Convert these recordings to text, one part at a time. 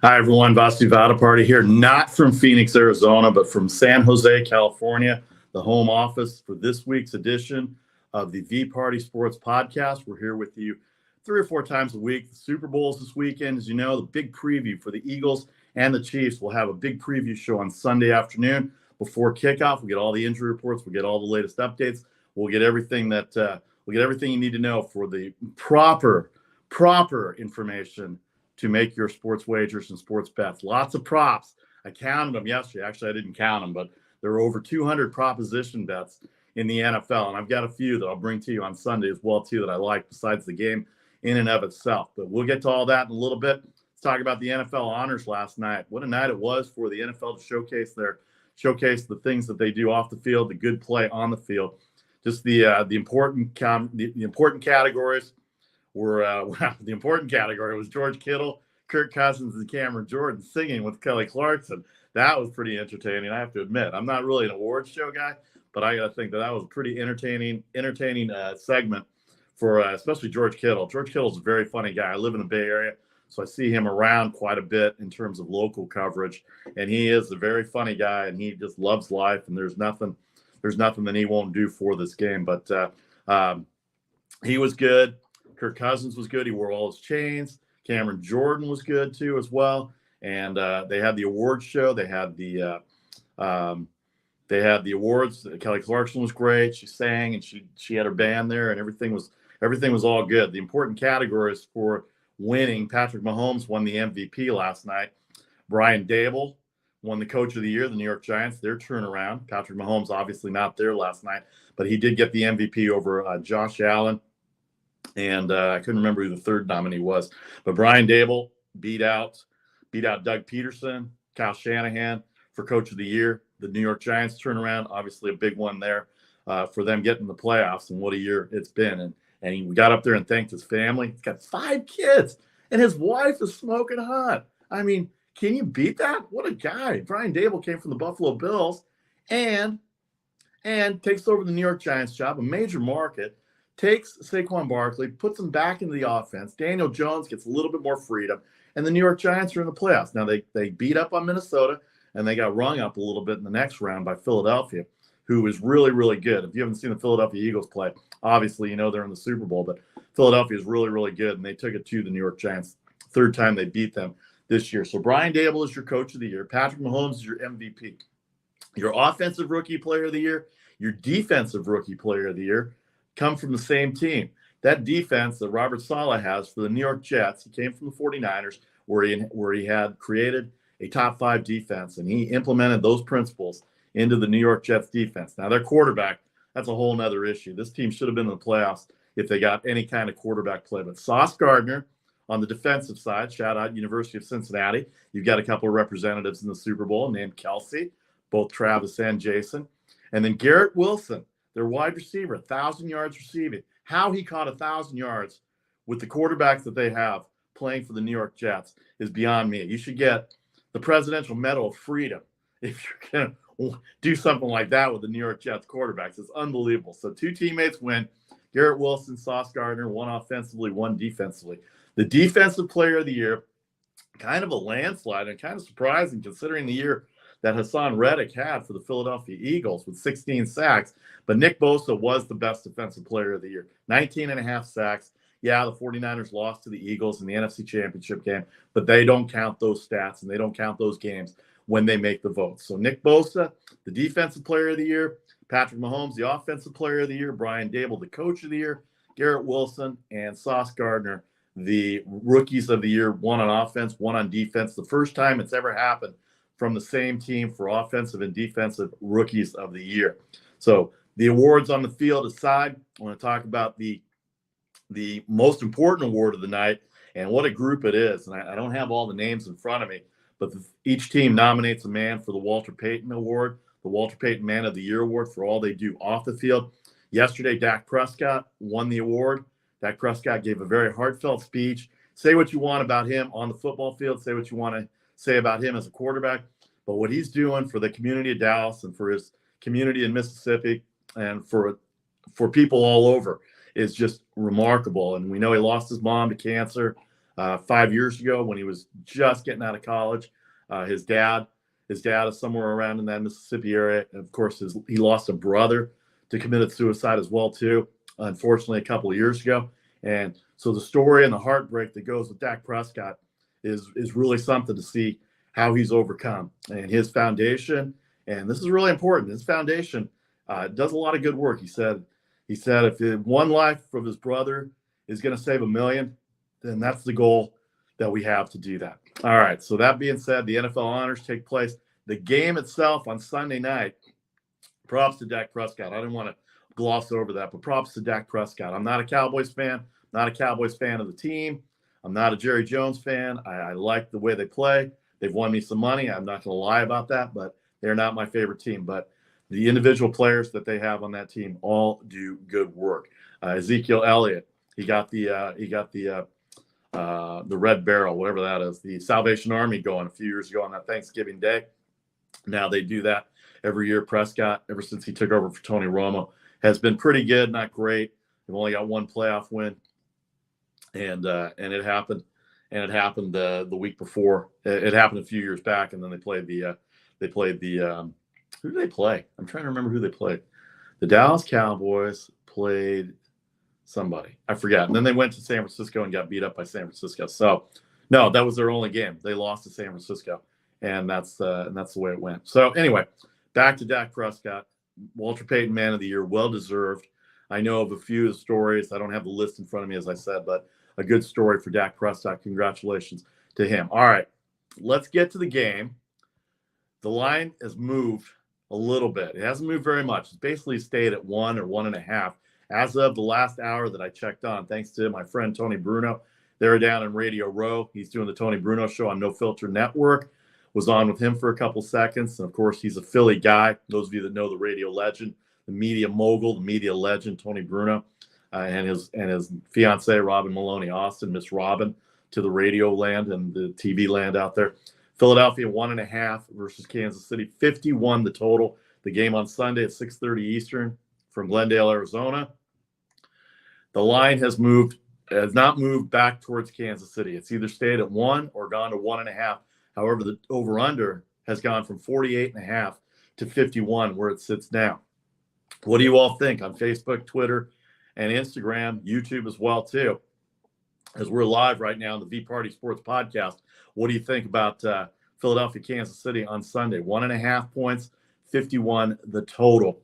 Hi, everyone. Vasu Vaddiparty here, not from Phoenix, Arizona, but from San Jose, California, the home office for this week's edition of the VPartySports Podcast. We're here with you 3 or 4 times a week. The Super Bowl's this weekend. As you know, the big preview for the Eagles and the Chiefs. We'll have a big preview show on Sunday afternoon before kickoff. We'll get all the injury reports. We'll get all the latest updates. We'll get everything you need to know for the proper information to make your sports wagers and sports bets. Lots of props. I counted them yesterday. Actually, I didn't count them, but there were over 200 proposition bets in the NFL. And I've got a few that I'll bring to you on Sunday as well, too, that I like besides the game in and of itself. But we'll get to all that in a little bit. Let's talk about the NFL honors last night. What a night it was for the NFL to showcase the things that they do off the field, the good play on the field. Just the important categories. The important category was George Kittle, Kirk Cousins, and Cameron Jordan singing with Kelly Clarkson. That was pretty entertaining, I have to admit. I'm not really an awards show guy, but I got to think that was a pretty entertaining segment for especially George Kittle. George Kittle's a very funny guy. I live in the Bay Area, so I see him around quite a bit in terms of local coverage, and he is a very funny guy, and he just loves life, and there's nothing that he won't do for this game. But he was good. Kirk Cousins was good. He wore all his chains. Cameron Jordan was good too, as well. And they had the awards show. They had the awards. Kelly Clarkson was great. She sang and she had her band there, and everything was all good. The important categories for winning: Patrick Mahomes won the MVP last night. Brian Dable won the Coach of the Year, the New York Giants. Their turnaround. Patrick Mahomes obviously not there last night, but he did get the MVP over Josh Allen. And I couldn't remember who the third nominee was, but Brian Dable beat out Doug Peterson, Kyle Shanahan for Coach of the Year. The New York Giants turnaround, obviously a big one there for them getting the playoffs, and what a year it's been. And he got up there and thanked his family. He's got 5 kids, and his wife is smoking hot. I mean, can you beat that? What a guy. Brian Dable came from the Buffalo Bills and takes over the New York Giants job, a major market. Takes Saquon Barkley, puts him back into the offense. Daniel Jones gets a little bit more freedom, and the New York Giants are in the playoffs. Now, they beat up on Minnesota, and they got rung up a little bit in the next round by Philadelphia, who is really, really good. If you haven't seen the Philadelphia Eagles play, obviously you know they're in the Super Bowl, but Philadelphia is really, really good, and they took it to the New York Giants. Third time they beat them this year. So Brian Dable is your Coach of the Year. Patrick Mahomes is your MVP. Your Offensive Rookie Player of the Year, your Defensive Rookie Player of the Year, come from the same team. That defense that Robert Saleh has for the New York Jets, he came from the 49ers, where he had created a top 5 defense, and he implemented those principles into the New York Jets defense. Now, their quarterback, that's a whole nother issue. This team should have been in the playoffs if they got any kind of quarterback play. But Sauce Gardner on the defensive side, shout out University of Cincinnati. You've got a couple of representatives in the Super Bowl named Kelsey, both Travis and Jason. And then Garrett Wilson, their wide receiver, 1,000 yards receiving. How he caught 1,000 yards with the quarterbacks that they have playing for the New York Jets is beyond me. You should get the Presidential Medal of Freedom if you're going to do something like that with the New York Jets quarterbacks. It's unbelievable. So 2 teammates win. Garrett Wilson, Sauce Gardner, one offensively, one defensively. The Defensive Player of the Year, kind of a landslide and kind of surprising considering the year that Hassan Reddick had for the Philadelphia Eagles with 16 sacks. But Nick Bosa was the best defensive player of the year. 19.5 sacks. Yeah, the 49ers lost to the Eagles in the NFC Championship game, but they don't count those stats and they don't count those games when they make the votes. So Nick Bosa, the Defensive Player of the Year. Patrick Mahomes, the Offensive Player of the Year. Brian Dable, the Coach of the Year. Garrett Wilson and Sauce Gardner, the Rookies of the Year, one on offense, one on defense. The first time it's ever happened from the same team for offensive and defensive Rookies of the Year. So the awards on the field aside, I want to talk about the most important award of the night and what a group it is. And I don't have all the names in front of me, but each team nominates a man for the Walter Payton Award, the Walter Payton Man of the Year Award for all they do off the field. Yesterday, Dak Prescott won the award. Dak Prescott gave a very heartfelt speech. Say what you want about him on the football field. Say what you want to say about him as a quarterback. But what he's doing for the community of Dallas and for his community in Mississippi and for people all over is just remarkable. And we know he lost his mom to cancer 5 years ago when he was just getting out of college. His dad is somewhere around in that Mississippi area. And of course, he lost a brother to committed suicide as well, too, unfortunately, a couple of years ago. And so the story and the heartbreak that goes with Dak Prescott is really something to see how he's overcome. And his foundation, and this is really important, his foundation does a lot of good work. He said if one life of his brother is going to save 1 million, then that's the goal that we have to do that. All right. So that being said, the NFL honors take place. The game itself on Sunday night, props to Dak Prescott. I didn't want to gloss over that, but props to Dak Prescott. I'm not a Cowboys fan, not a Cowboys fan of the team. I'm not a Jerry Jones fan. I like the way they play. They've won me some money. I'm not going to lie about that, but they're not my favorite team. But the individual players that they have on that team all do good work. Ezekiel Elliott, he got the Red Barrel, whatever that is, the Salvation Army going a few years ago on that Thanksgiving Day. Now they do that every year. Prescott, ever since he took over for Tony Romo, has been pretty good, not great. They've only got one playoff win, and it happened. And it happened the week before. It happened a few years back, and then they played the who did they play? I'm trying to remember who they played. The Dallas Cowboys played somebody. I forgot. And then they went to San Francisco and got beat up by San Francisco. So, no, that was their only game. They lost to San Francisco, and that's the way it went. So, anyway, back to Dak Prescott. Walter Payton Man of the Year, well-deserved. I know of a few of the stories. I don't have the list in front of me, as I said, but a good story for Dak Prescott. Congratulations to him. All right, let's get to the game. The line has moved a little bit. It hasn't moved very much. It's basically stayed at 1 or 1.5 as of the last hour that I checked on, thanks to my friend Tony Bruno. They're down in Radio Row. He's doing the Tony Bruno Show on No Filter Network. Was on with him for a couple seconds. And, of course, he's a Philly guy. Those of you that know the radio legend, the media mogul, the media legend, Tony Bruno. And his fiancee, Robin Maloney Austin, Miss Robin, to the radio land and the TV land out there. Philadelphia 1.5 versus Kansas City, 51 the total. The game on Sunday at 6:30 Eastern from Glendale, Arizona. The line has not moved back towards Kansas City. It's either stayed at 1 or gone to 1.5. However, the over/under has gone from 48.5 to 51, where it sits now. What do you all think on Facebook, Twitter, and Instagram, YouTube as well, too? As we're live right now on the VPartySports Podcast, what do you think about Philadelphia, Kansas City on Sunday? 1.5 points, 51 the total.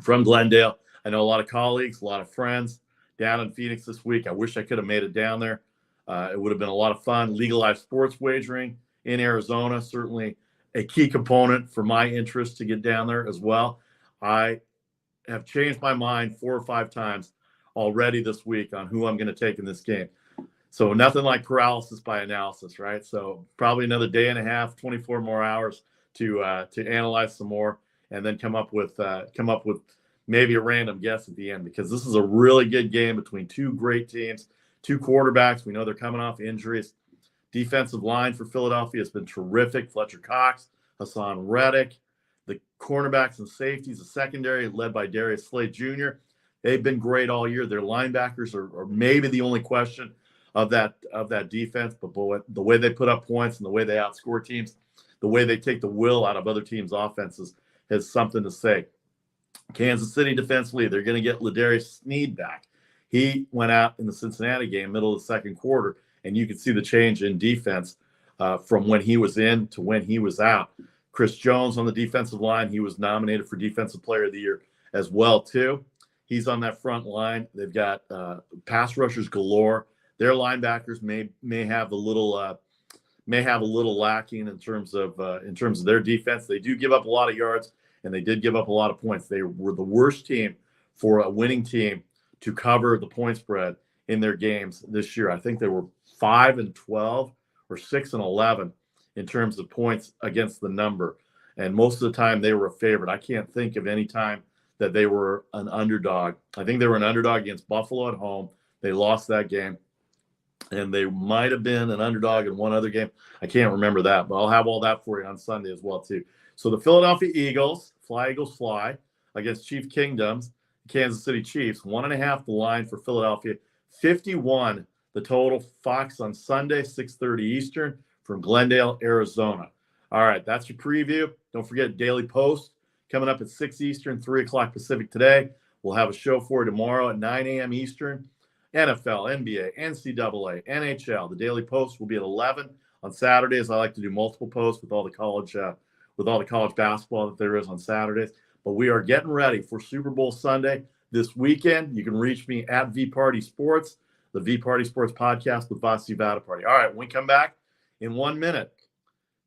From Glendale, I know a lot of colleagues, a lot of friends down in Phoenix this week. I wish I could have made it down there. It would have been a lot of fun. Legalized sports wagering in Arizona, certainly a key component for my interest to get down there as well. I have changed my mind 4 or 5 times already this week on who I'm going to take in this game. So nothing like paralysis by analysis, right? So probably another day and a half, 24 more hours to analyze some more, and then come up with maybe a random guess at the end, because this is a really good game between two great teams, two quarterbacks. We know they're coming off injuries. Defensive line for Philadelphia has been terrific. Fletcher Cox, Hassan Reddick, the cornerbacks and safeties, the secondary led by Darius Slade Jr. They've been great all year. Their linebackers are maybe the only question of that defense, but boy, the way they put up points and the way they outscore teams, the way they take the will out of other teams' offenses has something to say. Kansas City defensively, they're going to get Ladarius Sneed back. He went out in the Cincinnati game, middle of the second quarter, and you could see the change in defense from when he was in to when he was out. Chris Jones on the defensive line, he was nominated for Defensive Player of the Year as well, too. He's on that front line. They've got pass rushers galore. Their linebackers may have a little lacking in terms of their defense. They do give up a lot of yards, and they did give up a lot of points. They were the worst team for a winning team to cover the point spread in their games this year. I think they were 5-12 or 6-11 in terms of points against the number. And most of the time they were a favorite. I can't think of any time that they were an underdog. I think they were an underdog against Buffalo at home. They lost that game. And they might have been an underdog in one other game. I can't remember that, but I'll have all that for you on Sunday as well, too. So the Philadelphia Eagles, fly, Eagles, fly, against Chief Kingdoms, Kansas City Chiefs, 1.5 the line for Philadelphia, 51 The total, Fox on Sunday, 6:30 Eastern from Glendale, Arizona. All right, that's your preview. Don't forget Daily Post coming up at 6 Eastern, 3 o'clock Pacific today. We'll have a show for you tomorrow at 9 a.m. Eastern. NFL, NBA, NCAA, NHL. The Daily Post will be at 11 on Saturdays. I like to do multiple posts with all the college basketball that there is on Saturdays. But we are getting ready for Super Bowl Sunday this weekend. You can reach me at VPartySports, the VPartySports Podcast with Vasu Vaddiparty. All right, when we come back in 1 minute,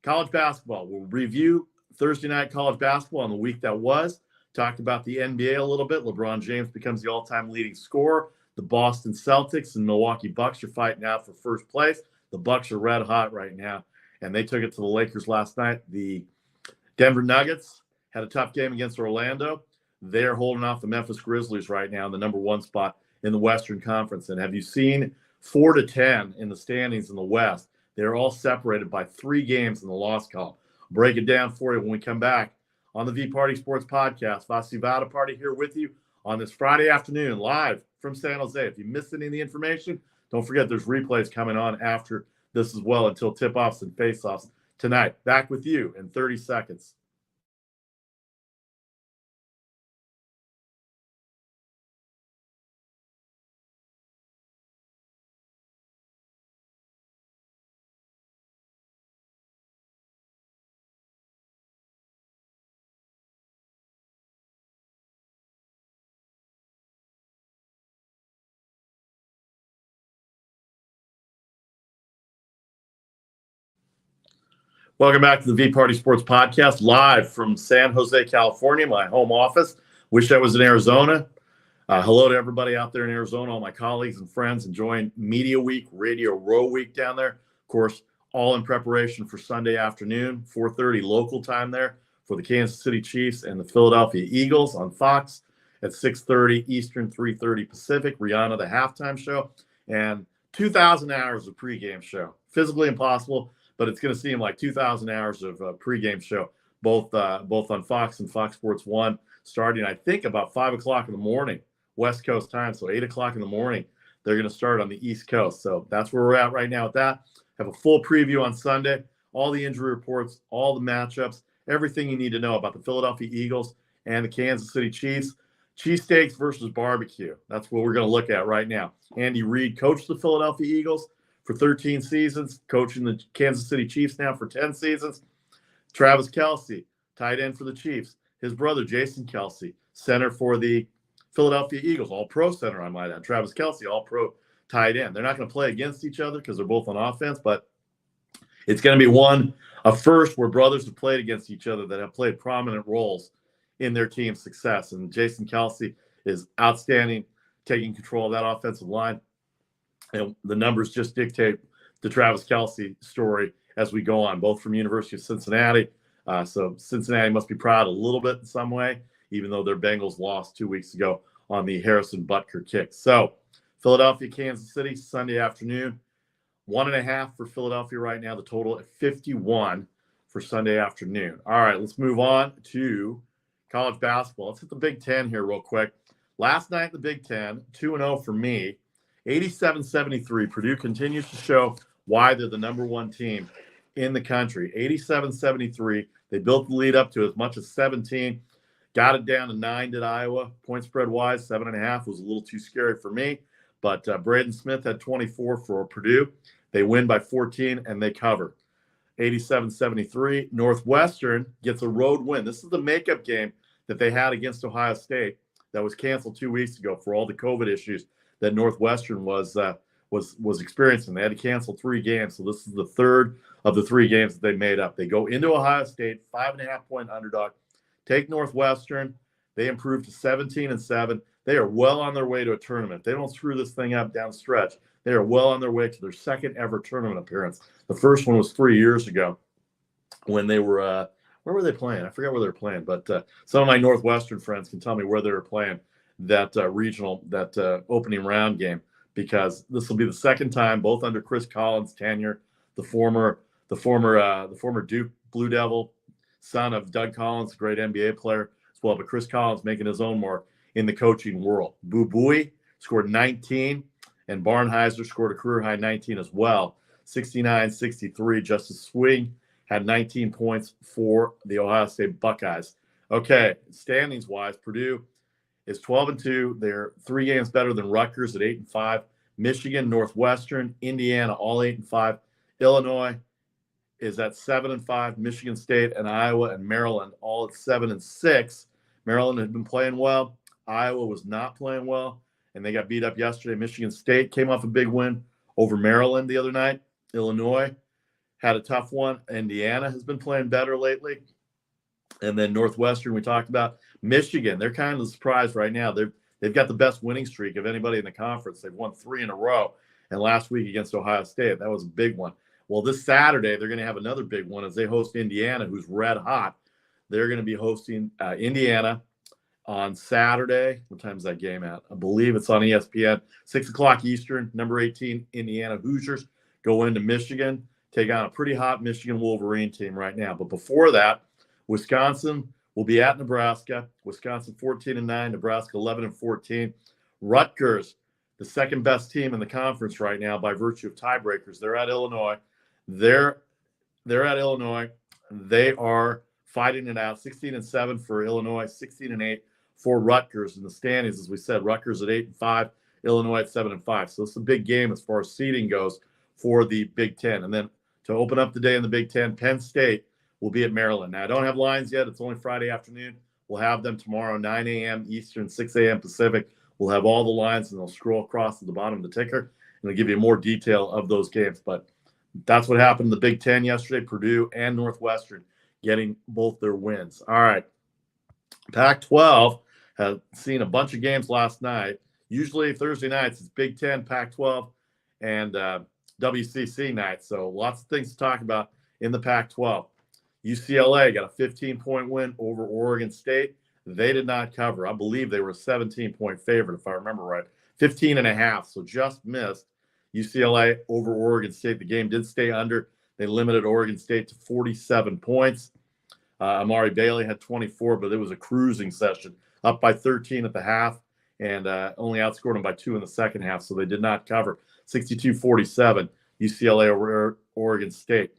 college basketball. We'll review Thursday night college basketball on the week that was. Talked about the NBA a little bit. LeBron James becomes the all-time leading scorer. The Boston Celtics and Milwaukee Bucks are fighting out for first place. The Bucks are red hot right now, and they took it to the Lakers last night. The Denver Nuggets had a tough game against Orlando. They're holding off the Memphis Grizzlies right now in the number 1 spot in the Western Conference. And have you seen 4-10 in the standings in the West? They're all separated by 3 games in the loss column. Break it down for you when we come back on the VPartySports Podcast. Vasu Vaddiparty here with you on this Friday afternoon, live from San Jose. If you missed any of the information, don't forget there's replays coming on after this as well until tip-offs and face-offs tonight. Back with you in 30 seconds. Welcome back to the VParty Sports Podcast, live from San Jose, California, my home office. Wish I was in Arizona. Hello to everybody out there in Arizona, all my colleagues and friends enjoying Media Week, Radio Row Week down there. Of course, all in preparation for Sunday afternoon, 4:30 local time there for the Kansas City Chiefs and the Philadelphia Eagles on Fox at 6:30 Eastern, 3:30 Pacific. Rihanna, the halftime show, and 2,000 hours of pregame show. Physically impossible, but it's going to seem like 2,000 hours of pregame show, both on Fox and Fox Sports 1, starting, I think, about 5 o'clock in the morning, West Coast time. So 8 o'clock in the morning, they're going to start on the East Coast. So that's where we're at right now with that. Have a full preview on Sunday, all the injury reports, all the matchups, everything you need to know about the Philadelphia Eagles and the Kansas City Chiefs. Cheesesteaks versus barbecue. That's what we're going to look at right now. Andy Reid coached the Philadelphia Eagles for 13 seasons, coaching the Kansas City Chiefs now for 10 seasons. Travis Kelce, tight end for the Chiefs. His brother, Jason Kelce, center for the Philadelphia Eagles, all-pro center, I might add. Travis Kelce, all-pro tight end. They're not going to play against each other because they're both on offense, but it's going to be a first where brothers have played against each other that have played prominent roles in their team's success. And Jason Kelce is outstanding, taking control of that offensive line. And the numbers just dictate the Travis Kelce story as we go on, both from University of Cincinnati. So Cincinnati must be proud a little bit in some way, even though their Bengals lost 2 weeks ago on the Harrison Butker kick. So Philadelphia, Kansas City, Sunday afternoon. 1.5 for Philadelphia right now. The total at 51 for Sunday afternoon. All right, let's move on to college basketball. Let's hit the Big Ten here real quick. Last night, the Big Ten, 2-0 for me. 87-73. Purdue continues to show why they're the number 1 team in the country. 87-73. They built the lead up to as much as 17. Got it down to 9 at Iowa. Point spread wise, 7.5 was a little too scary for me. But Braden Smith had 24 for Purdue. They win by 14, and they cover. 87-73. Northwestern gets a road win. This is the makeup game that they had against Ohio State that was canceled 2 weeks ago for all the COVID issues that Northwestern was experiencing. They had to cancel 3 games, so this is the third of the 3 games that they made up. They go into Ohio State, 5.5-point underdog, take Northwestern. They improve to 17-7. They are well on their way to a tournament. If they don't screw this thing up down stretch, they are well on their way to their second ever tournament appearance. The first one was 3 years ago when they were where were they playing? I forget where they were playing, but some of my Northwestern friends can tell me where they were playing that opening round game, because this will be the second time, both under Chris Collins' tenure, the former Duke Blue Devil, son of Doug Collins, a great NBA player as well, but Chris Collins making his own mark in the coaching world. Boo Buie scored 19, and Barnheiser scored a career-high 19 as well, 69-63. Justice Swing had 19 points for the Ohio State Buckeyes. Okay, standings-wise, Purdue is 12-2. They're 3 games better than Rutgers at 8-5. Michigan, Northwestern, Indiana, all 8-5. Illinois is at 7-5. Michigan State and Iowa and Maryland all at 7-6. Maryland had been playing well. Iowa was not playing well, and they got beat up yesterday. Michigan State came off a big win over Maryland the other night. Illinois had a tough one. Indiana has been playing better lately. And then Northwestern, we talked about. Michigan, they're kind of the surprise right now. They've got the best winning streak of anybody in the conference. They've won 3 in a row. And last week against Ohio State, that was a big one. Well, this Saturday, they're going to have another big one as they host Indiana, who's red hot. They're going to be hosting Indiana on Saturday. What time is that game at? I believe it's on ESPN. 6 o'clock Eastern, number 18, Indiana Hoosiers go into Michigan, take on a pretty hot Michigan Wolverine team right now. But before that, Wisconsin will be at Nebraska. Wisconsin 14-9, Nebraska 11-14. Rutgers, the second best team in the conference right now by virtue of tiebreakers. They're at Illinois. They're at Illinois. They are fighting it out. 16-7 for Illinois, 16-8 for Rutgers in the standings. As we said, Rutgers at 8-5, Illinois at 7-5. So it's a big game as far as seeding goes for the Big Ten. And then to open up the day in the Big Ten, Penn State will be at Maryland. Now, I don't have lines yet. It's only Friday afternoon. We'll have them tomorrow, 9 a.m. Eastern, 6 a.m. Pacific. We'll have all the lines, and they'll scroll across to the bottom of the ticker, and it'll give you more detail of those games. But that's what happened in the Big Ten yesterday. Purdue and Northwestern getting both their wins. All right. Pac-12 has seen a bunch of games last night. Usually Thursday nights, it's Big Ten, Pac-12, and WCC night. So lots of things to talk about in the Pac-12. UCLA got a 15-point win over Oregon State. They did not cover. I believe they were a 17-point favorite, if I remember right. 15.5, so just missed. UCLA over Oregon State. The game did stay under. They limited Oregon State to 47 points. Amari Bailey had 24, but it was a cruising session. Up by 13 at the half and only outscored them by 2 in the second half, so they did not cover. 62-47, UCLA over Oregon State.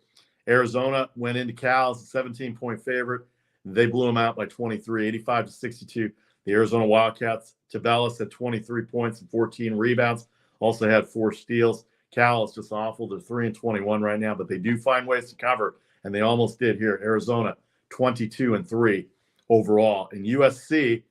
Arizona went into Cal as a 17-point favorite. They blew them out by 23, 85-62. The Arizona Wildcats, Tavelis had 23 points and 14 rebounds. Also had 4 steals. Cal is just awful. They're 3-21 right now, but they do find ways to cover, and they almost did here. Arizona, 22-3 overall. In USC,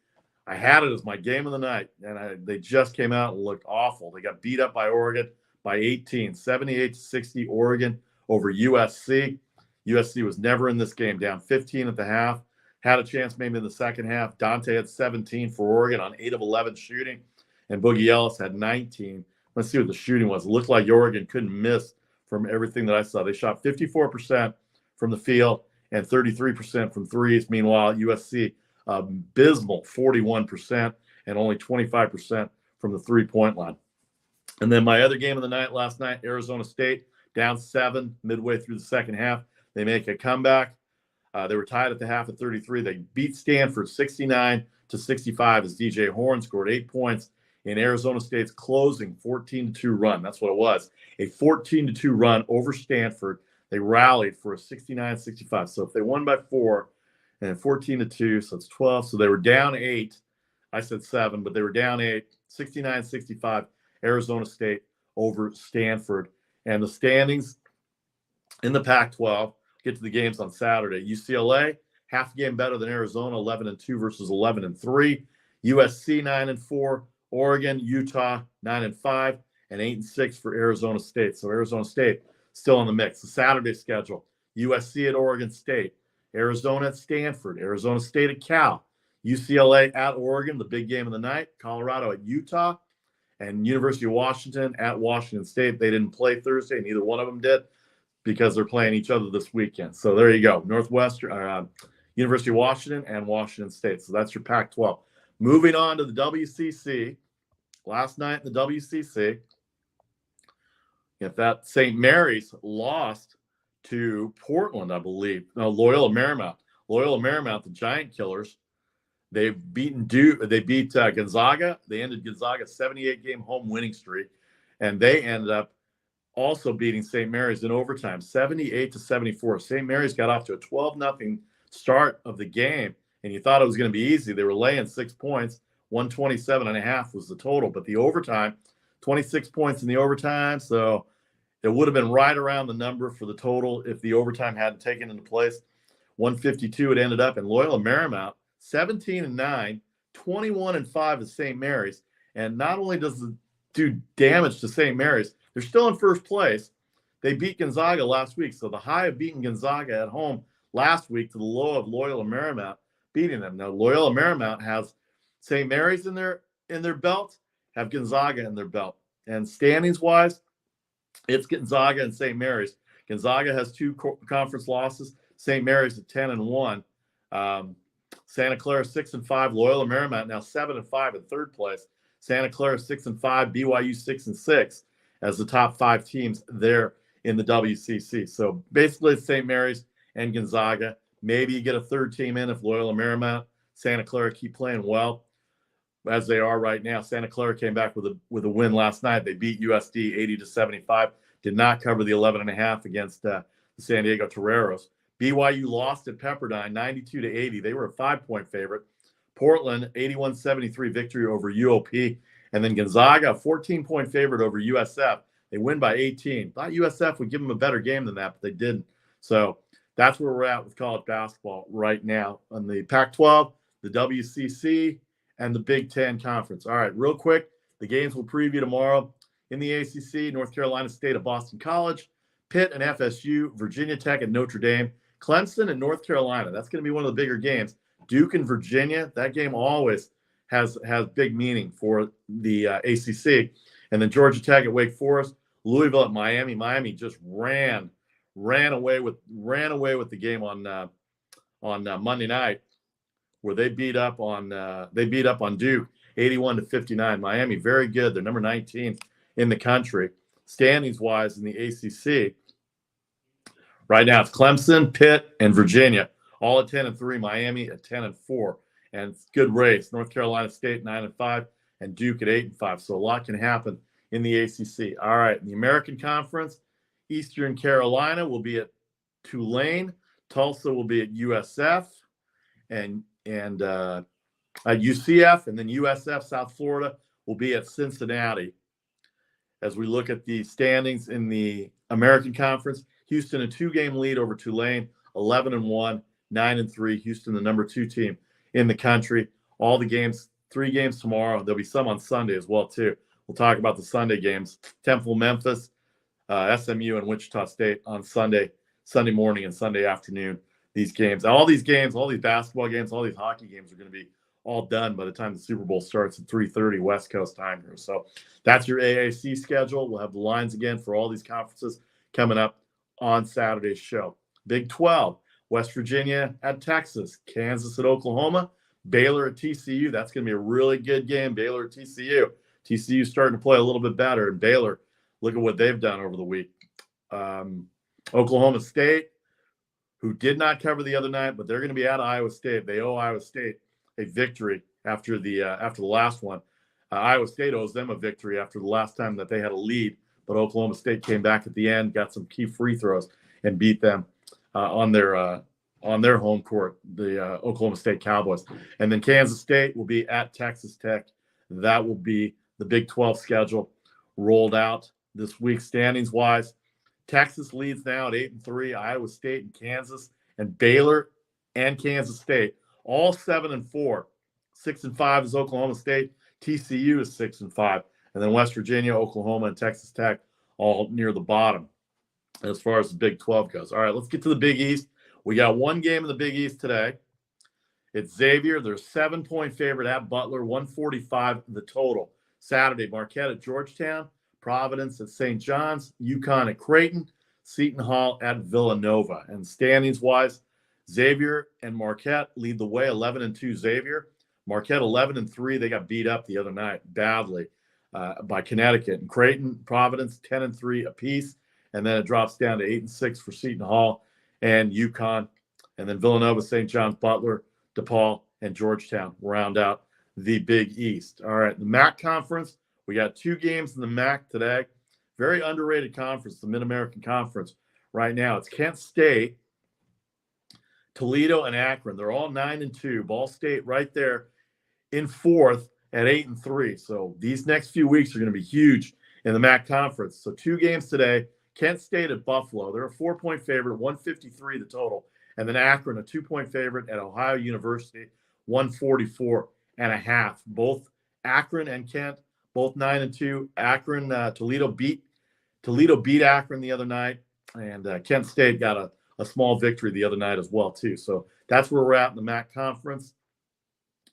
I had it as my game of the night, and they just came out and looked awful. They got beat up by Oregon by 18, 78-60 Oregon over USC. USC was never in this game, down 15 at the half. Had a chance maybe in the second half. Dante had 17 for Oregon on 8 of 11 shooting, and Boogie Ellis had 19. Let's see what the shooting was. It looked like Oregon couldn't miss from everything that I saw. They shot 54% from the field and 33% from threes. Meanwhile, USC, abysmal 41% and only 25% from the three-point line. And then my other game of the night last night, Arizona State, down 7 midway through the second half. They make a comeback. They were tied at the half at 33. They beat Stanford 69-65 as DJ Horn scored 8 points in Arizona State's closing 14-2 run. That's what it was, a 14-2 run over Stanford. They rallied for a 69-65. So if they won by 4 and 14-2, so it's 12. So they were down 8. I said 7, but they were down 8, 69-65, Arizona State over Stanford. And the standings in the Pac-12, get to the games on Saturday. UCLA, half game better than Arizona, 11-2 versus 11-3. USC, 9-4. Oregon, Utah, 9-5, and 8-6 for Arizona State. So Arizona State still in the mix. The Saturday schedule: USC at Oregon State, Arizona at Stanford, Arizona State at Cal, UCLA at Oregon, the big game of the night, Colorado at Utah, and University of Washington at Washington State. They didn't play Thursday, neither one of them did, because they're playing each other this weekend. So there you go, University of Washington and Washington State. So that's your Pac-12. Moving on to the WCC. Last night in the WCC, if that St. Mary's lost to Portland, I believe. No, Loyola Marymount. Loyola Marymount, the Giant Killers. They've beaten Duke. They beat Gonzaga. They ended Gonzaga's 78-game home winning streak. and they ended up also beating St. Mary's in overtime, 78-74. St. Mary's got off to a 12-0 start of the game, and you thought it was going to be easy. They were laying 6 points. 127.5 was the total, but the overtime, 26 points in the overtime, so it would have been right around the number for the total if the overtime hadn't taken into place. 152 it ended up, and Loyola Marymount, 17-9, 21-5 at St. Mary's, and not only does it do damage to St. Mary's, they're still in first place. They beat Gonzaga last week, so the high of beating Gonzaga at home last week to the low of Loyola Marymount beating them. Now, Loyola Marymount has St. Mary's in their belt, have Gonzaga in their belt. And standings-wise, it's Gonzaga and St. Mary's. Gonzaga has 2 conference losses. St. Mary's at 10-1. Santa Clara 6-5. Loyola Marymount now 7-5 in third place. Santa Clara 6-5. BYU 6-6 as the top 5 teams there in the WCC. So basically, it's St. Mary's and Gonzaga. Maybe you get a third team in if Loyola Marymount, Santa Clara keep playing well, as they are right now. Santa Clara came back with a win last night. They beat USD 80-75. Did not cover the 11.5 against the San Diego Toreros. BYU lost at Pepperdine 92-80. They were a 5-point favorite. Portland 81-73 victory over UOP, and then Gonzaga 14-point favorite over USF. They win by 18. Thought USF would give them a better game than that, but they didn't. So that's where we're at with college basketball right now on the Pac-12, the WCC, and the Big Ten Conference. All right, real quick, the games we'll preview tomorrow. In the ACC, North Carolina State at Boston College, Pitt and FSU, Virginia Tech at Notre Dame, Clemson and North Carolina. That's going to be one of the bigger games. Duke and Virginia, that game always has big meaning for the ACC. And then Georgia Tech at Wake Forest, Louisville at Miami. Miami just ran away with the game on Monday night, where they beat up on Duke 81-59. Miami, very good. They're number 19 in the country, standings wise in the ACC. Right now, it's Clemson, Pitt, and Virginia, all at 10-3. Miami at 10-4, and it's good race. North Carolina State 9-5, and Duke at 8-5. So a lot can happen in the ACC. All right, in the American Conference, Eastern Carolina will be at Tulane, Tulsa will be at USF, and at UCF, and then USF South Florida will be at Cincinnati. As we look at the standings in the American Conference, Houston a 2-game lead over Tulane, 11-1, 9-3. Houston, the number 2 team in the country. All the games, 3 games tomorrow. There'll be some on Sunday as well too. We'll talk about the Sunday games. Temple, Memphis, SMU, and Wichita State on Sunday morning and Sunday afternoon. These games, all these basketball games, all these hockey games are going to be all done by the time the Super Bowl starts at 3:30 West Coast time here. So that's your AAC schedule. We'll have the lines again for all these conferences coming up on Saturday's show. Big 12, West Virginia at Texas, Kansas at Oklahoma, Baylor at TCU. That's going to be a really good game, Baylor at TCU. TCU starting to play a little bit better, and Baylor, look at what they've done over the week. Oklahoma State, who did not cover the other night, but they're going to be at Iowa State. They owe Iowa State a victory after the last one. Iowa State owes them a victory after the last time that they had a lead, but Oklahoma State came back at the end, got some key free throws, and beat them on their home court, the Oklahoma State Cowboys. And then Kansas State will be at Texas Tech. That will be the Big 12 schedule rolled out this week standings-wise. Texas leads now at 8-3. Iowa State and Kansas and Baylor and Kansas State, all 7-4. 6-5 is Oklahoma State. TCU is 6-5. And then West Virginia, Oklahoma, and Texas Tech all near the bottom as far as the Big 12 goes. All right, let's get to the Big East. We got one game in the Big East today. It's Xavier. They're 7-point favorite at Butler, 145 the total. Saturday, Marquette at Georgetown, Providence at St. John's, UConn at Creighton, Seton Hall at Villanova. And standings-wise, Xavier and Marquette lead the way, 11-2 Xavier. Marquette 11-3. They got beat up the other night badly by Connecticut. And Creighton, Providence 10-3 apiece. And then it drops down to 8-6 for Seton Hall and UConn. And then Villanova, St. John's, Butler, DePaul, and Georgetown round out the Big East. All right, the MAC Conference, We got 2 games in the MAC today. Very underrated conference, the Mid-American Conference right now. It's Kent State, Toledo, and Akron. They're all 9-2. Ball State right there in 4th at 8-3. So these next few weeks are going to be huge in the MAC Conference. So 2 games today. Kent State at Buffalo. They're a 4-point favorite, 153 the total. And then Akron, a 2-point favorite at Ohio University, 144.5. Both Akron and Kent, both 9-2. Akron, Toledo beat Akron the other night, and Kent State got a small victory the other night as well, too. So that's where we're at in the MAC Conference.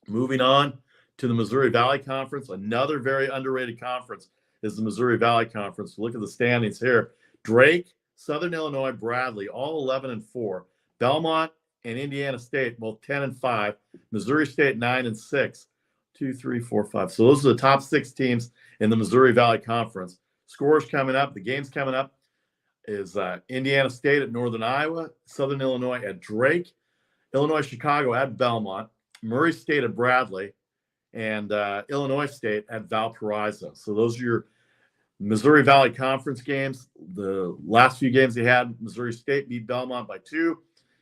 Moving on to the Missouri Valley Conference, another very underrated conference is the Missouri Valley Conference. Look at the standings here. Drake, Southern Illinois, Bradley, all 11-4. Belmont and Indiana State, both 10-5. Missouri State, 9-6. 2, 3, 4, 5. So those are the top 6 teams in the Missouri Valley Conference. Scores coming up. The games coming up is Indiana State at Northern Iowa, Southern Illinois at Drake, Illinois Chicago at Belmont, Murray State at Bradley, and Illinois State at Valparaiso. So those are your Missouri Valley Conference games. The last few games they had, Missouri State beat Belmont by 2,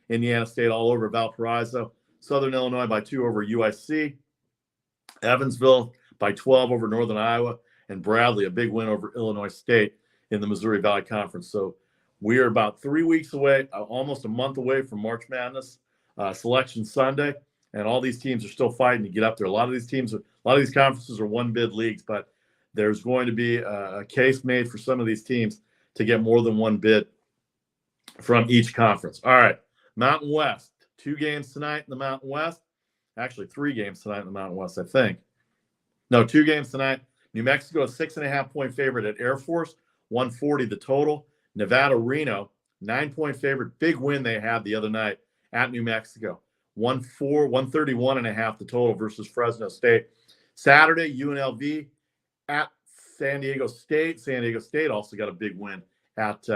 Indiana State all over Valparaiso, Southern Illinois by 2 over UIC, Evansville by 12 over Northern Iowa, and Bradley, a big win over Illinois State in the Missouri Valley Conference. So we are about 3 weeks away, almost a month away from March Madness Selection Sunday, and all these teams are still fighting to get up there. A lot of these conferences are one-bid leagues, but there's going to be a case made for some of these teams to get more than one bid from each conference. All right, Mountain West. 2 games tonight in the Mountain West. Actually, 3 games tonight in the Mountain West, I think. No, 2 games tonight. New Mexico, a 6.5-point favorite at Air Force, 140 the total. Nevada, Reno, 9-point favorite. Big win they had the other night at New Mexico. 131.5 the total versus Fresno State. Saturday, UNLV at San Diego State. San Diego State also got a big win at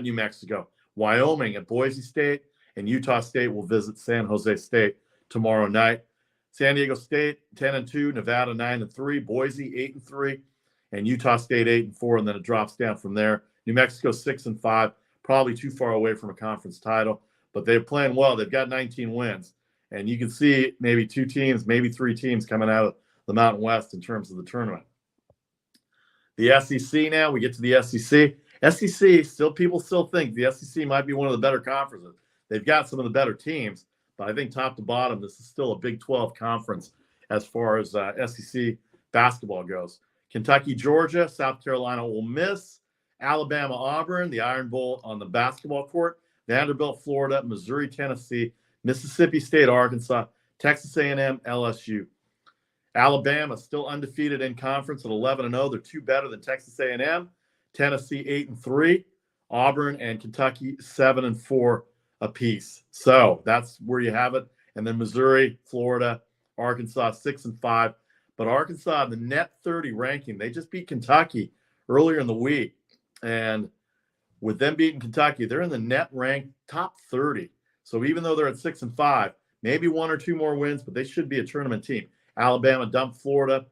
New Mexico. Wyoming at Boise State, and Utah State will visit San Jose State tomorrow night. San Diego State 10-2, Nevada 9-3, Boise 8-3, and Utah State 8-4, and then it drops down from there. New Mexico 6-5, probably too far away from a conference title, but they're playing well. They've got 19 wins, and you can see maybe 2 teams, maybe 3 teams coming out of the Mountain West in terms of the tournament. The SEC now, we get to the SEC. SEC, people still think the SEC might be one of the better conferences. They've got some of the better teams, but I think top to bottom, this is still a Big 12 conference as far as SEC basketball goes. Kentucky, Georgia, South Carolina, Ole Miss, Alabama, Auburn, the Iron Bowl on the basketball court, Vanderbilt, Florida, Missouri, Tennessee, Mississippi State, Arkansas, Texas A&M, LSU. Alabama still undefeated in conference at 11-0. They're 2 better than Texas A&M. Tennessee 8-3. Auburn and Kentucky 7-4 apiece. So that's where you have it. And then Missouri, Florida, Arkansas 6-5. But Arkansas, the net 30 ranking, they just beat Kentucky earlier in the week. And with them beating Kentucky, they're in the net rank top 30. So even though they're at 6-5, maybe 1 or 2 more wins, but they should be a tournament team. Alabama dumped Florida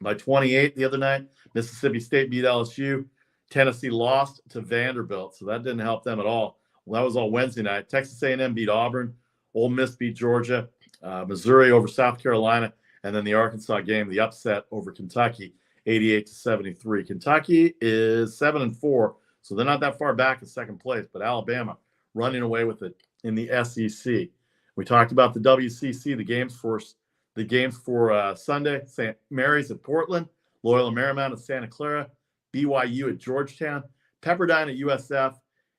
by 28 the other night. Mississippi State beat LSU. Tennessee lost to Vanderbilt, so that didn't help them at all. Well, that was all Wednesday night. Texas A&M beat Auburn. Ole Miss beat Georgia. Missouri over South Carolina. And then the Arkansas game, the upset over Kentucky, 88-73. Kentucky is 7-4, so they're not that far back in second place, but Alabama running away with it in the SEC. We talked about the WCC, the games for Sunday. St. Mary's at Portland, Loyola Marymount at Santa Clara, BYU at Georgetown, Pepperdine at USF,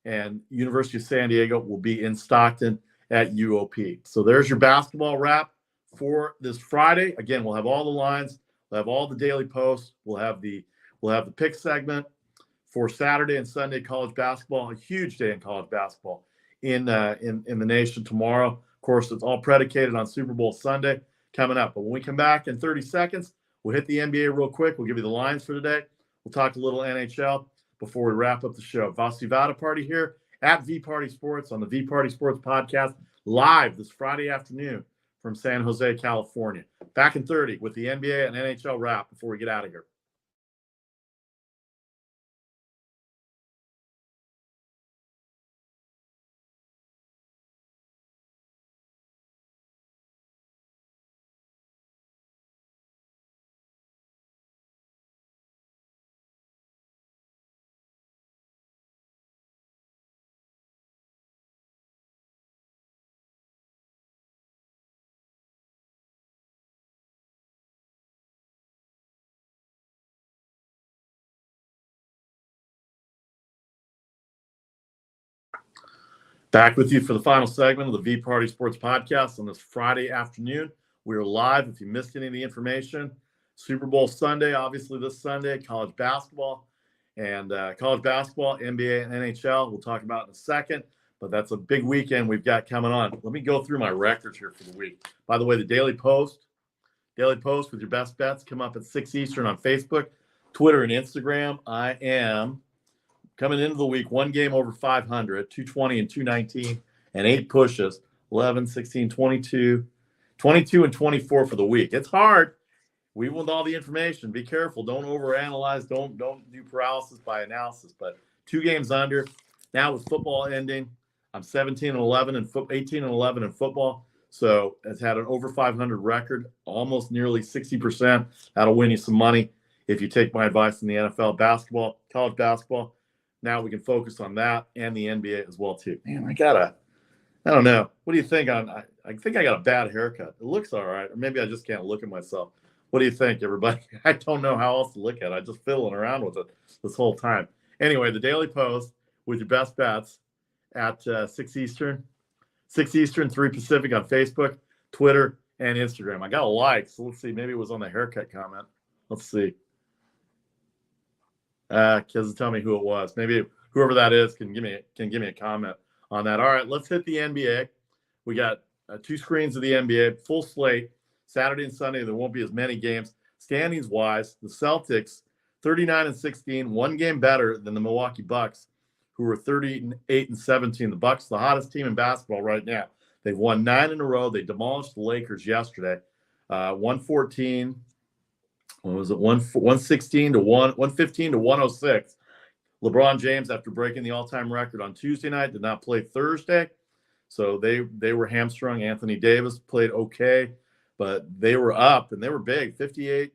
and University of San Diego will be in Stockton at UOP. So there's your basketball wrap for this Friday. Again, we'll have all the lines, we'll have all the daily posts, we'll have the pick segment for Saturday and Sunday college basketball. A huge day in college basketball in the nation tomorrow. Of course, it's all predicated on Super Bowl Sunday coming up. But when we come back in 30 seconds, we'll hit the NBA real quick. We'll give you the lines for today. We'll talk a little NHL before we wrap up the show. Vasu Vaddiparty here at VPartySports on the VPartySports Podcast, live this Friday afternoon from San Jose, California. Back in 30 with the NBA and NHL wrap before we get out of here. Back with you for the final segment of the VPartySports Podcast on this Friday afternoon. We are live. If you missed any of the information, Super Bowl Sunday, obviously this Sunday, college basketball, NBA and NHL. We'll talk about in a second, but that's a big weekend we've got coming on. Let me go through my records here for the week. By the way, the Daily Post with your best bets come up at 6 Eastern on Facebook, Twitter, and Instagram. I am coming into the week, one game over 500, 220 and 219, and 8 pushes, 11, 16, 22, 22 and 24 for the week. It's hard. We want all the information. Be careful. Don't overanalyze. Don't do paralysis by analysis. But 2 games under. Now with football ending, I'm 17 and 11 and 18 and 11 in football. So it's had an over 500 record, almost nearly 60%. That'll win you some money if you take my advice in the NFL basketball, college basketball. Now we can focus on that and the NBA as well, too. Man, I don't know. What do you think? I think I got a bad haircut. It looks all right. Or maybe I just can't look at myself. What do you think, everybody? I don't know how else to look at it. I'm just fiddling around with it this whole time. Anyway, the Daily Post with your best bets at 6 Eastern. 6 Eastern, 3 Pacific on Facebook, Twitter, and Instagram. I got a like, so let's see. Maybe it was on the haircut comment. Let's see. Doesn't tell me who it was. Maybe whoever that is can give me a comment on that. All right, let's hit the NBA. We got 2 screens of the NBA, full slate. Saturday and Sunday, there won't be as many games. Standings wise, the Celtics 39 and 16, 1 game better than the Milwaukee Bucks, who were 38 and 17. The Bucks, the hottest team in basketball right now. They've won 9 in a row. They demolished the Lakers yesterday, 114. What was it? 115 to 106. LeBron James, after breaking the all-time record on Tuesday night, did not play Thursday. So they were hamstrung. Anthony Davis played okay, but they were up and they were big. 58-50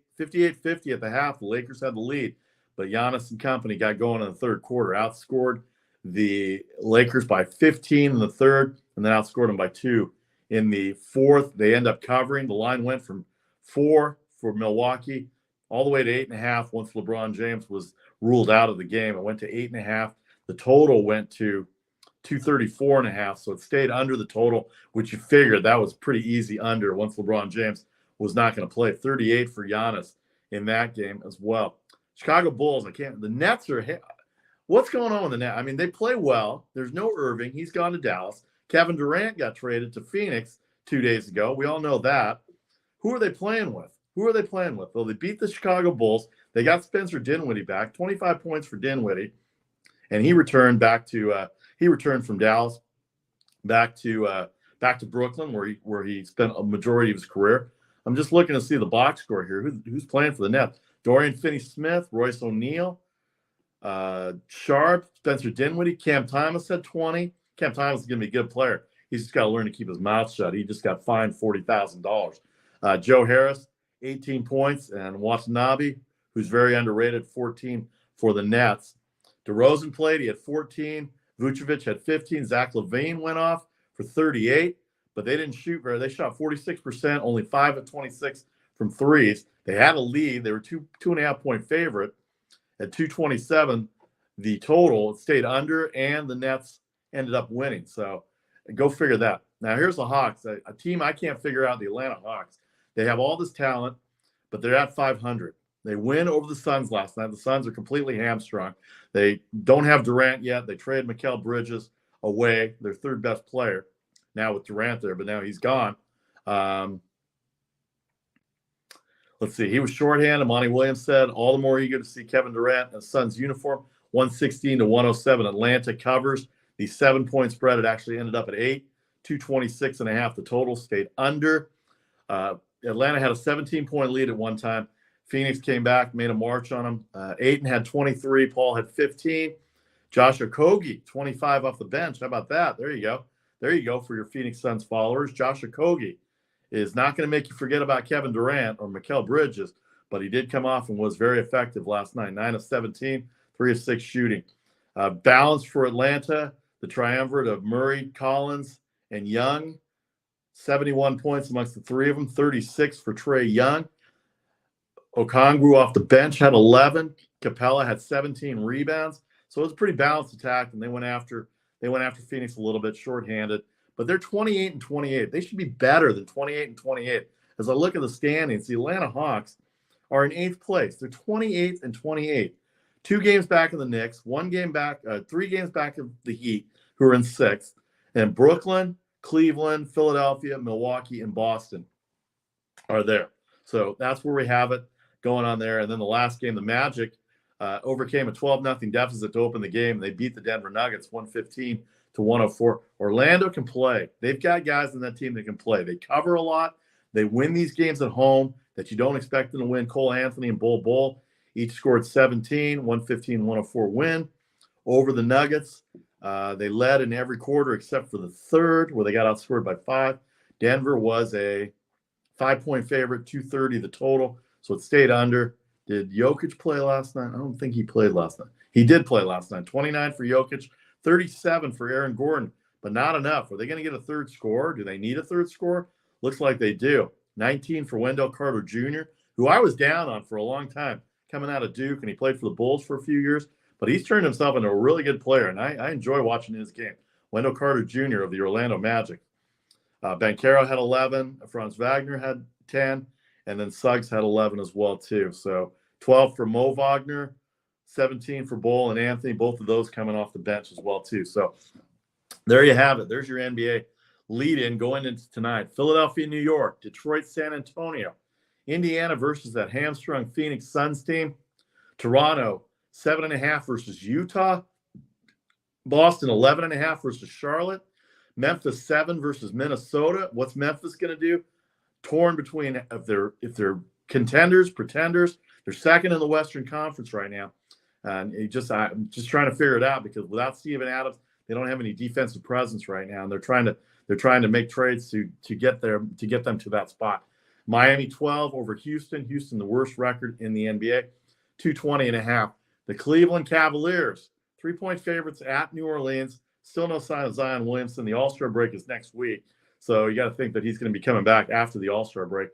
at the half. The Lakers had the lead, but Giannis and company got going in the third quarter, outscored the Lakers by 15 in the third, and then outscored them by 2 in the fourth. They end up covering. The line went from 4 for Milwaukee all the way to 8.5 once LeBron James was ruled out of the game. It went to 8.5. The total went to 234.5, so it stayed under the total, which you figured that was pretty easy under once LeBron James was not going to play. 38 for Giannis in that game as well. Chicago Bulls, the Nets are, what's going on with the Nets? I mean, they play well. There's no Irving. He's gone to Dallas. Kevin Durant got traded to Phoenix 2 days ago. We all know that. Who are they playing with? Well, they beat the Chicago Bulls. They got Spencer Dinwiddie back, 25 points for Dinwiddie, and he returned from Dallas back to Brooklyn, where he spent a majority of his career. I'm just looking to see the box score here. Who's playing for the Nets? Dorian Finney-Smith, Royce O'Neal, Sharp, Spencer Dinwiddie, Cam Thomas had 20. Cam Thomas is going to be a good player. He's just got to learn to keep his mouth shut. He just got fined $40,000. Joe Harris, 18 points, and Watanabe, who's very underrated, 14 for the Nets. DeRozan played. He had 14. Vucevic had 15. Zach LaVine went off for 38, but they didn't shoot very. They shot 46%, only 5 of 26 from threes. They had a lead. They were 2.5 point favorite at 227. The total stayed under, and the Nets ended up winning. So go figure that. Now here's the Hawks, a team I can't figure out, the Atlanta Hawks. They have all this talent, but they're at 500. They win over the Suns last night. The Suns are completely hamstrung. They don't have Durant yet. They traded Mikal Bridges away, their third best player, now with Durant there, but now he's gone. Let's see. He was shorthanded. Monty Williams said, all the more eager to see Kevin Durant in a Suns uniform. 116 to 107. Atlanta covers the 7-point spread. It actually ended up at 8. 226.5. The total stayed under. Atlanta had a 17-point lead at one time. Phoenix came back, made a march on them. Ayton had 23. Paul had 15. Josh Okogie, 25 off the bench. How about that? There you go. There you go for your Phoenix Suns followers. Josh Okogie is not going to make you forget about Kevin Durant or Mikal Bridges, but he did come off and was very effective last night. 9 of 17, 3 of 6 shooting. Balance for Atlanta, the triumvirate of Murray, Collins, and Young. 71 points amongst the three of them, 36 for Trae Young. Okongwu off the bench had 11. Capella had 17 rebounds. So it was a pretty balanced attack, and they went after Phoenix a little bit shorthanded. But they're 28 and 28. They should be better than 28 and 28. As I look at the standings, the Atlanta Hawks are in 8th place. They're 28 and 28. 2 games back of the Knicks, 3 games back of the Heat, who are in 6th. And Brooklyn, Cleveland, Philadelphia, Milwaukee, and Boston are there. So that's where we have it going on there. And then the last game, the Magic overcame a 12-0 deficit to open the game. They beat the Denver Nuggets 115-104. Orlando can play. They've got guys in that team that can play. They cover a lot. They win these games at home that you don't expect them to win. Cole Anthony and Bull each scored 17, 115-104 win over the Nuggets. They led in every quarter except for the third, where they got outscored by 5. Denver was a 5-point favorite, 230 the total, so it stayed under. Did Jokic play last night? I don't think he played last night. He did play last night. 29 for Jokic, 37 for Aaron Gordon, but not enough. Are they going to get a third scorer? Do they need a third scorer? Looks like they do. 19 for Wendell Carter Jr., who I was down on for a long time, coming out of Duke, and he played for the Bulls for a few years, but he's turned himself into a really good player, and I enjoy watching his game. Wendell Carter Jr. of the Orlando Magic. Banchero had 11, Franz Wagner had 10, and then Suggs had 11 as well, too. So 12 for Mo Wagner, 17 for Bull and Anthony, both of those coming off the bench as well, too. So there you have it. There's your NBA lead-in going into tonight. Philadelphia, New York, Detroit, San Antonio, Indiana versus that hamstrung Phoenix Suns team, Toronto, 7.5 versus Utah, Boston, 11.5 versus Charlotte, Memphis 7 versus Minnesota. What's Memphis going to do? Torn between if they're contenders, pretenders. They're second in the Western Conference right now, and I'm just trying to figure it out, because without Steven Adams, they don't have any defensive presence right now, and they're trying to make trades to get them to that spot. Miami 12 over Houston. Houston, the worst record in the NBA, 220.5. The Cleveland Cavaliers, 3-point favorites at New Orleans. Still no sign of Zion Williamson. The All-Star break is next week, so you got to think that he's going to be coming back after the All-Star break.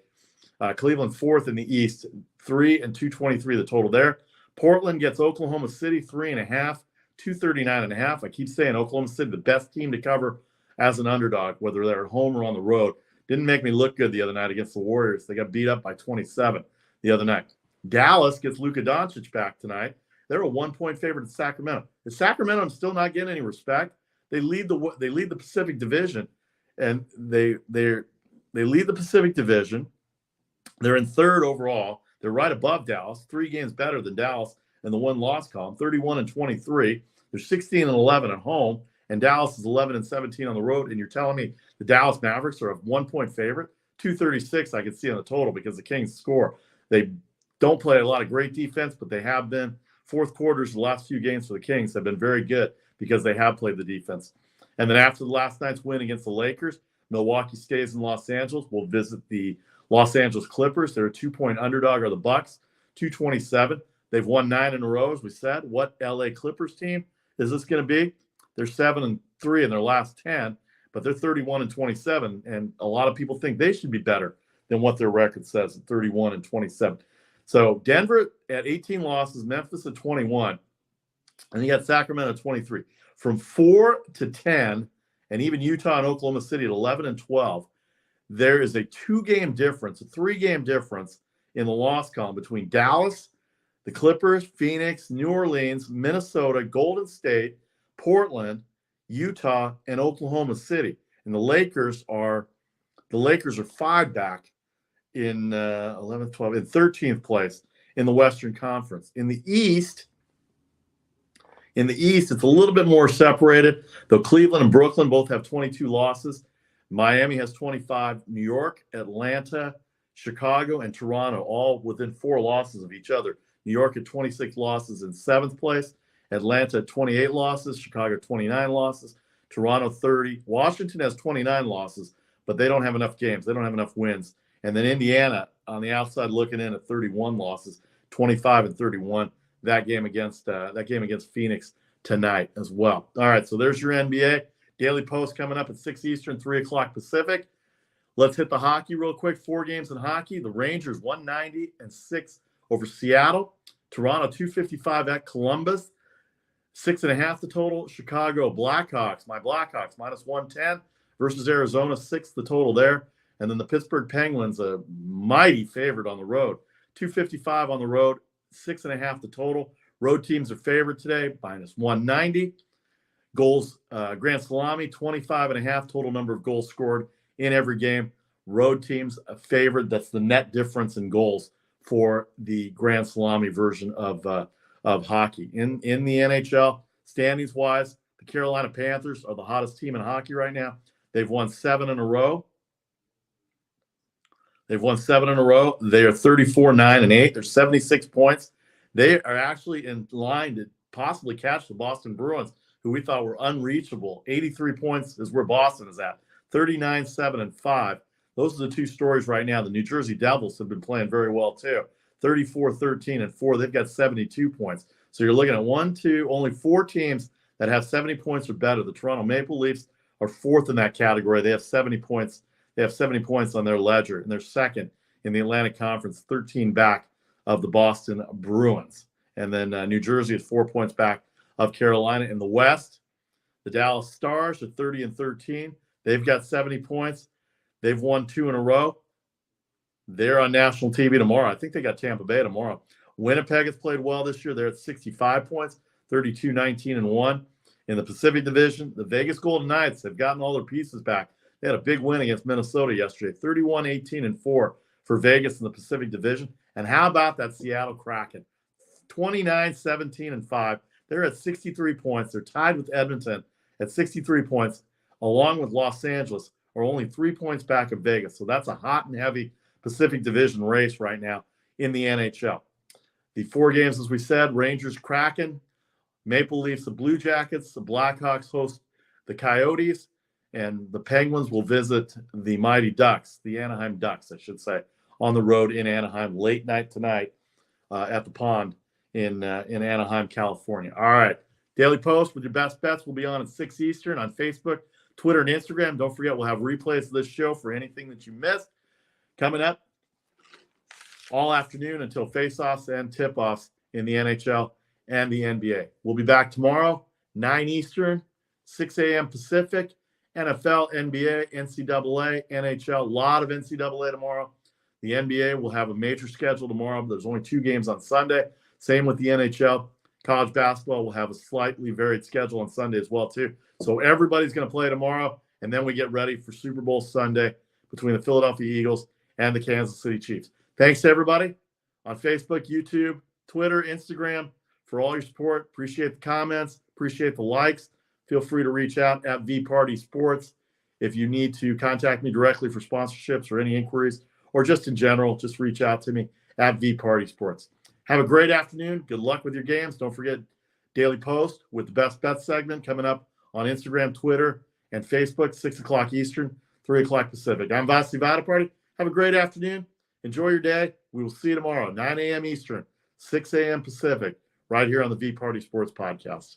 Cleveland 4th in the East, 3 and 223 the total there. Portland gets Oklahoma City 3.5, 239.5. I keep saying Oklahoma City, the best team to cover as an underdog, whether they're at home or on the road. Didn't make me look good the other night against the Warriors. They got beat up by 27 the other night. Dallas gets Luka Doncic back tonight. They're a 1-point favorite in Sacramento. Is Sacramento still not getting any respect? They lead the Pacific Division, and they lead the Pacific Division. They're in 3rd overall. They're right above Dallas, 3 games better than Dallas in the win-loss column, 31 and 23. They're 16 and 11 at home, and Dallas is 11 and 17 on the road. And you're telling me the Dallas Mavericks are a 1-point favorite? 236 I can see on the total, because the Kings score. They don't play a lot of great defense, but they have been. Fourth quarters, the last few games for the Kings have been very good because they have played the defense. And then after the last night's win against the Lakers, Milwaukee stays in Los Angeles. We'll visit the Los Angeles Clippers. They're a 2-point underdog, are the Bucks, 227. They've won 9 in a row, as we said. What LA Clippers team is this going to be? They're 7-3 in their last 10, but they're 31 and 27. And a lot of people think they should be better than what their record says at 31 and 27. So Denver at 18 losses, Memphis at 21, and you got Sacramento at 23. From 4 to 10, and even Utah and Oklahoma City at 11 and 12, there is a 2-game difference, a 3-game difference in the loss column between Dallas, the Clippers, Phoenix, New Orleans, Minnesota, Golden State, Portland, Utah, and Oklahoma City. And the Lakers are 5 back in 11th, 12th, in 13th place in the Western Conference. In the East, it's a little bit more separated, though Cleveland and Brooklyn both have 22 losses. Miami has 25. New York, Atlanta, Chicago, and Toronto, all within 4 losses of each other. New York at 26 losses in 7th place. Atlanta at 28 losses. Chicago 29 losses. Toronto 30. Washington has 29 losses, but they don't have enough games. They don't have enough wins. And then Indiana on the outside looking in at 31 losses, 25 and 31. That game against Phoenix tonight as well. All right, so there's your NBA. Daily Post coming up at 6 Eastern, 3 o'clock Pacific. Let's hit the hockey real quick. 4 games in hockey. The Rangers 190-6 over Seattle. Toronto 255 at Columbus. 6.5 the total. Chicago Blackhawks, my Blackhawks, minus 110 versus Arizona. 6 the total there. And then the Pittsburgh Penguins, a mighty favorite on the road. 255 on the road. 6.5 the total. Road teams are favored today, minus 190. Goals, Grand Salami, 25.5 total number of goals scored in every game. Road teams favored. That's the net difference in goals for the Grand Salami version of hockey. In the NHL, standings wise, the Carolina Panthers are the hottest team in hockey right now. They've won 7 in a row. They are 34-9-8. They're 76 points. They are actually in line to possibly catch the Boston Bruins, who we thought were unreachable. 83 points is where Boston is at. 39-7-5. Those are the 2 stories right now. The New Jersey Devils have been playing very well too. 34-13-4. They've got 72 points. So you're looking at only 4 teams that have 70 points or better. The Toronto Maple Leafs are 4th in that category. They have 70 points. They have 70 points on their ledger, and they're 2nd in the Atlantic Conference, 13 back of the Boston Bruins. And then New Jersey is 4 points back of Carolina. In the West, the Dallas Stars are 30-13. They've got 70 points. They've won 2 in a row. They're on national TV tomorrow. I think they got Tampa Bay tomorrow. Winnipeg has played well this year. They're at 65 points, 32-19-1. In the Pacific Division, the Vegas Golden Knights have gotten all their pieces back. They had a big win against Minnesota yesterday, 31-18-4 for Vegas in the Pacific Division. And how about that Seattle Kraken? 29-17-5. They're at 63 points. They're tied with Edmonton at 63 points, along with Los Angeles, are only 3 points back of Vegas. So that's a hot and heavy Pacific Division race right now in the NHL. The 4 games, as we said, Rangers, Kraken, Maple Leafs, the Blue Jackets, the Blackhawks host the Coyotes, and the Penguins will visit the Mighty Ducks, the Anaheim Ducks, I should say, on the road in Anaheim late night tonight at the Pond in Anaheim, California. All right. Daily Post with your best bets will be on at 6 Eastern on Facebook, Twitter, and Instagram. Don't forget, we'll have replays of this show for anything that you missed. Coming up all afternoon until face-offs and tip-offs in the NHL and the NBA. We'll be back tomorrow, 9 Eastern, 6 a.m. Pacific. NFL, NBA, NCAA, NHL. A lot of NCAA tomorrow. The NBA will have a major schedule tomorrow. There's only 2 games on Sunday. Same with the NHL. College basketball will have a slightly varied schedule on Sunday as well, too. So everybody's going to play tomorrow, and then we get ready for Super Bowl Sunday between the Philadelphia Eagles and the Kansas City Chiefs. Thanks to everybody on Facebook, YouTube, Twitter, Instagram for all your support. Appreciate the comments. Appreciate the likes. Feel free to reach out at VPartySports if you need to contact me directly for sponsorships or any inquiries, or just in general, just reach out to me at VPartySports. Have a great afternoon. Good luck with your games. Don't forget Daily Post with the Best Bets segment coming up on Instagram, Twitter, and Facebook, 6 o'clock Eastern, 3 o'clock Pacific. I'm Vasu Vaddiparty. Have a great afternoon. Enjoy your day. We will see you tomorrow, 9 a.m. Eastern, 6 a.m. Pacific, right here on the VPartySports Podcast.